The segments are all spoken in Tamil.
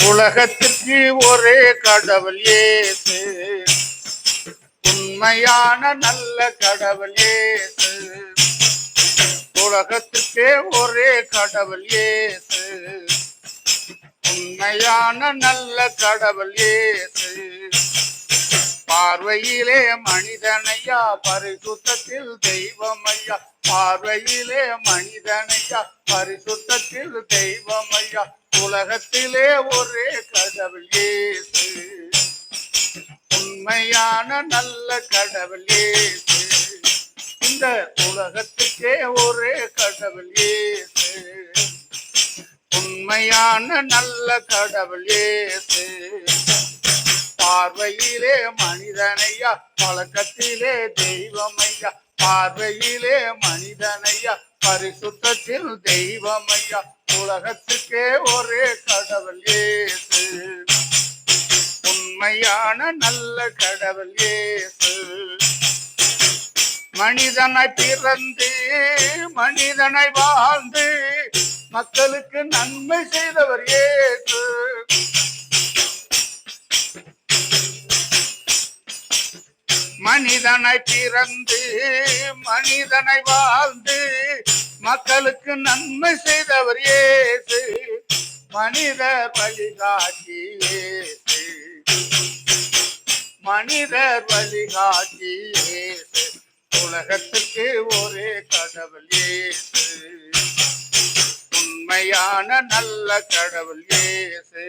உலகத்திற்கு ஒரே கடவுள் இயேசு, உண்மையான நல்ல கடவுள் இயேசு. உலகத்திற்கே ஒரே கடவுள் இயேசு, உண்மையான நல்ல கடவுள் இயேசு. பார்வையிலே மனிதனையா, பரிசுத்தத்தில் தெய்வமையா. பார்வையிலே மனிதனையா, பரிசுத்தத்தில் தெய்வமையா. உலகத்திலே ஒரே கடவுள் இயேசு, உண்மையான நல்ல கடவுள் இயேசு. இந்த உலகத்துக்கே ஒரே கடவுள் இயேசு, உண்மையான நல்ல கடவுள் இயேசு. பார்வையிலே மனிதனையா, பழக்கத்திலே தெய்வமையா. பார்வையிலே மனிதனையா, பரிசுத்தத்தில் தெய்வமையா. உலகத்துக்கே ஒரே கடவுள் இயேசு, உண்மையான நல்ல கடவுள் இயேசு. மனிதனாய் பிறந்து மனிதனாய் வாழ்ந்து மக்களுக்கு நன்மை செய்தவர் இயேசு. மனிதனாய் பிறந்து மனிதனாய் வாழ்ந்து மக்களுக்கு நன்மை செய்தவர் இயேசு. மனிதர் வழிகாட்டி இயேசு, மனிதர் வழிகாட்டி இயேசு. உலகத்துக்கு ஒரே கடவுள் இயேசு, உண்மையான நல்ல கடவுள் இயேசு.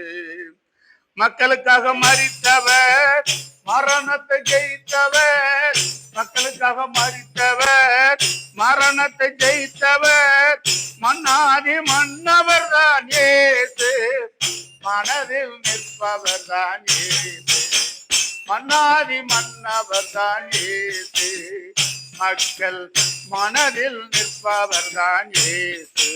மக்களுக்காக மரித்தவர், மரணத்தை ஜெயித்தவர். மக்களுக்காக மரித்தவர், மரணத்தை ஜெயித்தவர். மன்னாதி மன்னவர் தான் இயேசு, மனதில் நிற்பவர் தான் இயேசு. மன்னாதி மன்னவர் தான் இயேசு, மக்கள் மனதில் நிற்பவர் தான் இயேசு.